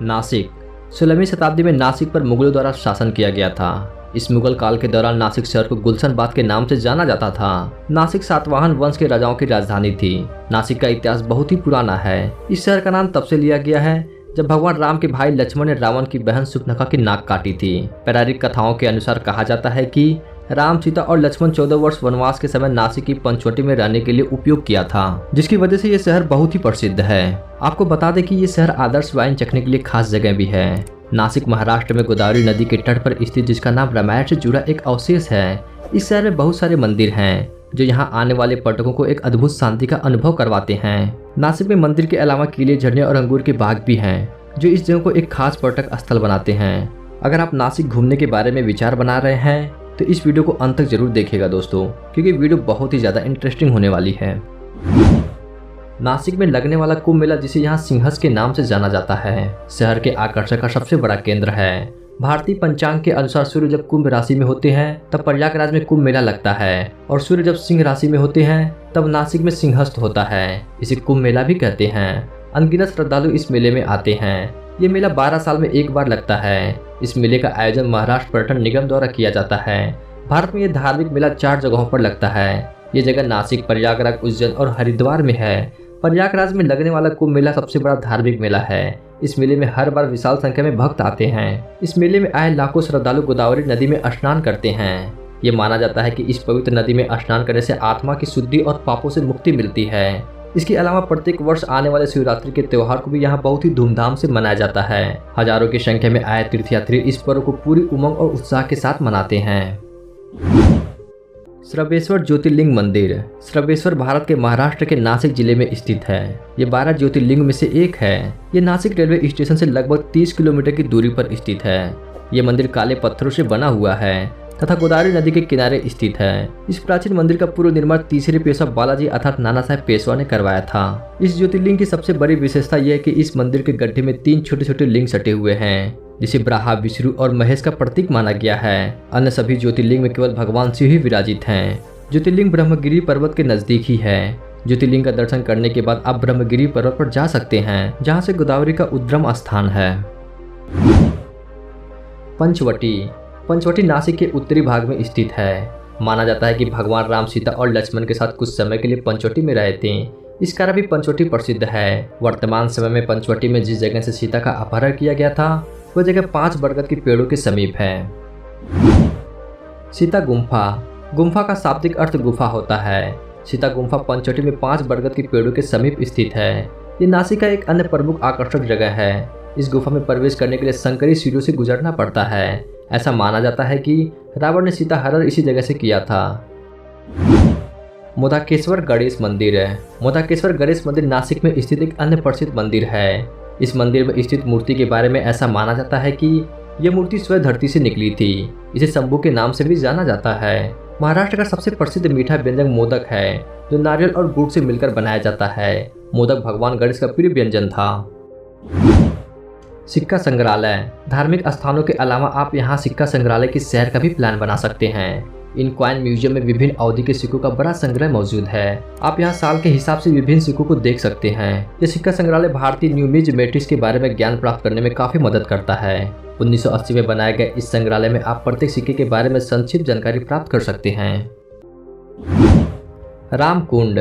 नासिक 16वीं शताब्दी में नासिक पर मुगलों द्वारा शासन किया गया था। इस मुगल काल के दौरान नासिक शहर को गुलशनबाद के नाम से जाना जाता था। नासिक सातवाहन वंश के राजाओं की राजधानी थी। नासिक का इतिहास बहुत ही पुराना है। इस शहर का नाम तब से लिया गया है जब भगवान राम के भाई लक्ष्मण ने रावण की बहन सुपनखा की नाक काटी थी। पौराणिक कथाओं के अनुसार कहा जाता है कि राम, सीता और लक्ष्मण 14 वर्ष वनवास के समय नासिक की पंचवटी में रहने के लिए उपयोग किया था, जिसकी वजह से ये शहर बहुत ही प्रसिद्ध है। आपको बता दें कि ये शहर आदर्श वाइन चखने के लिए खास जगह भी है। नासिक महाराष्ट्र में गोदावरी नदी के तट पर स्थित, जिसका नाम रामायण से जुड़ा एक अवशेष है। इस शहर में बहुत सारे मंदिर हैं जो यहाँ आने वाले पर्यटकों को एक अद्भुत शांति का अनुभव करवाते हैं। नासिक में मंदिर के अलावा किले, झरने और अंगूर के बाग भी हैं जो इस जगह को एक खास पर्यटक स्थल बनाते हैं। अगर आप नासिक घूमने के बारे में विचार बना रहे हैं तो इस वीडियो को अंत तक जरूर देखिएगा दोस्तों, क्योंकि वीडियो बहुत ही ज़्यादा इंटरेस्टिंग होने वाली है। नासिक में लगने वाला कुंभ मेला, जिसे यहाँ सिंहस्थ के नाम से जाना जाता है, शहर के आकर्षण का सबसे बड़ा केंद्र है। भारतीय पंचांग के अनुसार सूर्य जब कुंभ राशि में होते हैं तब प्रयागराज में कुंभ मेला लगता है, और सूर्य जब सिंह राशि में होते हैं तब नासिक में सिंहस्थ होता है। इसे कुंभ मेला भी कहते हैं। अनगिनत श्रद्धालु इस मेले में आते हैं। ये मेला 12 साल में एक बार लगता है। इस मेले का आयोजन महाराष्ट्र पर्यटन निगम द्वारा किया जाता है। भारत में ये धार्मिक मेला 4 जगहों पर लगता है। ये जगह नासिक, प्रयागराज, उज्जैन और हरिद्वार में है। प्रयागराज में लगने वाला कुंभ मेला सबसे बड़ा धार्मिक मेला है। इस मेले में हर बार विशाल संख्या में भक्त आते हैं। इस मेले में आए लाखों श्रद्धालु गोदावरी नदी में स्नान करते हैं। ये माना जाता है कि इस पवित्र नदी में स्नान करने से आत्मा की शुद्धि और पापों से मुक्ति मिलती है। इसके अलावा प्रत्येक वर्ष आने वाले शिवरात्रि के त्योहार को भी यहाँ बहुत ही धूमधाम से मनाया जाता है। हजारों की संख्या में आए तीर्थयात्री इस पर्व को पूरी उमंग और उत्साह के साथ मनाते हैं। श्रवेश्वर ज्योतिर्लिंग मंदिर। श्रवेश्वर भारत के महाराष्ट्र के नासिक जिले में स्थित है। ये 12 ज्योतिर्लिंग में से एक है। ये नासिक रेलवे स्टेशन से लगभग 30 किलोमीटर की दूरी पर स्थित है। ये मंदिर काले पत्थरों से बना हुआ है तथा गोदावरी नदी के किनारे स्थित है। इस प्राचीन मंदिर का पूर्व निर्माण तीसरे पेशवा बालाजी अर्थात नाना साहेब पेशवा ने करवाया था। इस ज्योतिर्लिंग की सबसे बड़ी विशेषता यह है कि इस मंदिर के गड्ढे में 3 छोटे छोटे लिंग सटे हुए हैं, जिसे ब्रह्मा, विष्णु और महेश का प्रतीक माना गया है। अन्य सभी ज्योतिर्लिंग में केवल भगवान शिव ही विराजित हैं। ज्योतिर्लिंग ब्रह्मगिरी पर्वत के नजदीक ही है। ज्योतिर्लिंग का दर्शन करने के बाद आप ब्रह्मगिरी पर्वत पर जा सकते हैं, जहाँ से गोदावरी का उद्गम स्थान है। पंचवटी नासिक के उत्तरी भाग में स्थित है। माना जाता है कि भगवान राम, सीता और लक्ष्मण के साथ कुछ समय के लिए पंचवटी में रहे थे। इस कारण भी पंचवटी प्रसिद्ध है। वर्तमान समय में पंचवटी में जिस जगह से सीता का अपहरण किया गया था वह जगह 5 बरगद के पेड़ों के समीप है। सीता गुम्फा का शाब्दिक अर्थ गुफा होता है। सीता गुम्फा पंचवटी में 5 बरगद के पेड़ों के समीप स्थित है। ये नासिक का एक अन्य प्रमुख आकर्षक जगह है। इस गुफा में प्रवेश करने के लिए संकरी सीढ़ियों से गुजरना पड़ता है। ऐसा माना जाता है कि रावण ने सीता हरण इसी जगह से किया था। मोदाकेश्वर गणेश मंदिर है। मोदाकेश्वर गणेश मंदिर नासिक में स्थित एक अन्य प्रसिद्ध मंदिर है। इस मंदिर में स्थित मूर्ति के बारे में ऐसा माना जाता है कि यह मूर्ति स्वयं धरती से निकली थी। इसे शंभू के नाम से भी जाना जाता है। महाराष्ट्र का सबसे प्रसिद्ध मीठा व्यंजन मोदक है, जो नारियल और गुड़ से मिलकर बनाया जाता है। मोदक भगवान गणेश का प्रिय व्यंजन था। सिक्का संग्रहालय। धार्मिक स्थानों के अलावा आप यहाँ सिक्का संग्रहालय की सैर का भी प्लान बना सकते हैं। इन कॉइन म्यूजियम में विभिन्न अवधि के सिक्कों का बड़ा संग्रह मौजूद है। आप यहाँ साल के हिसाब से विभिन्न सिक्कों को देख सकते हैं। ये सिक्का संग्रहालय भारतीय न्यूमिज्मेटिक्स के बारे में ज्ञान प्राप्त करने में काफी मदद करता है। 1980 में बनाए गए इस संग्रहालय में आप प्रत्येक सिक्के के बारे में संक्षिप्त जानकारी प्राप्त कर सकते हैं। रामकुंड।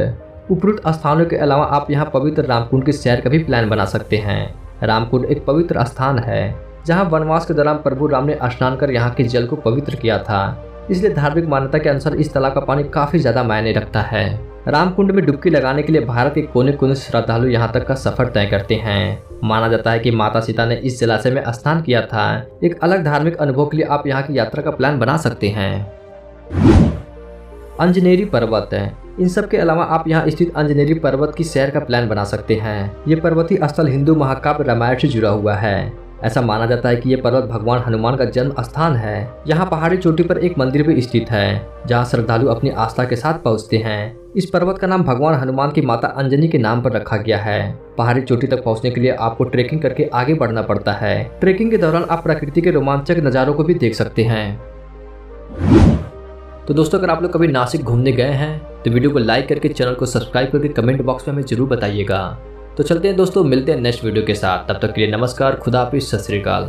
उपरोक्त स्थानों के अलावा आप यहाँ पवित्र रामकुंड की सैर का भी प्लान बना सकते हैं। रामकुंड एक पवित्र स्थान है जहाँ वनवास के दौरान प्रभु राम ने स्नान कर यहाँ के जल को पवित्र किया था। इसलिए धार्मिक मान्यता के अनुसार इस तालाब का पानी काफी ज्यादा मायने रखता है। रामकुंड में डुबकी लगाने के लिए भारत के कोने कोने से श्रद्धालु यहाँ तक का सफर तय करते हैं। माना जाता है कि माता सीता ने इस जलाशय में स्नान किया था। एक अलग धार्मिक अनुभव के लिए आप यहाँ की यात्रा का प्लान बना सकते हैं। अंजनेरी पर्वत है। इन सब के अलावा आप यहाँ स्थित अंजनेरी पर्वत की सैर का प्लान बना सकते हैं। ये पर्वतीय स्थल हिंदू महाकाव्य रामायण से जुड़ा हुआ है। ऐसा माना जाता है कि ये पर्वत भगवान हनुमान का जन्म स्थान है। यहाँ पहाड़ी चोटी पर एक मंदिर भी स्थित है, जहाँ श्रद्धालु अपनी आस्था के साथ पहुँचते हैं। इस पर्वत का नाम भगवान हनुमान की माता अंजनी के नाम पर रखा गया है। पहाड़ी चोटी तक पहुँचने के लिए आपको ट्रेकिंग करके आगे बढ़ना पड़ता है। ट्रेकिंग के दौरान आप प्रकृति के रोमांचक नज़ारों को भी देख सकते हैं। तो दोस्तों, अगर आप लोग कभी नासिक घूमने गए हैं तो वीडियो को लाइक करके, चैनल को सब्सक्राइब करके कमेंट बॉक्स में हमें जरूर बताइएगा। तो चलते हैं दोस्तों, मिलते हैं नेक्स्ट वीडियो के साथ। तब तक के लिए नमस्कार, खुदा हाफिज़, सत श्री अकाल।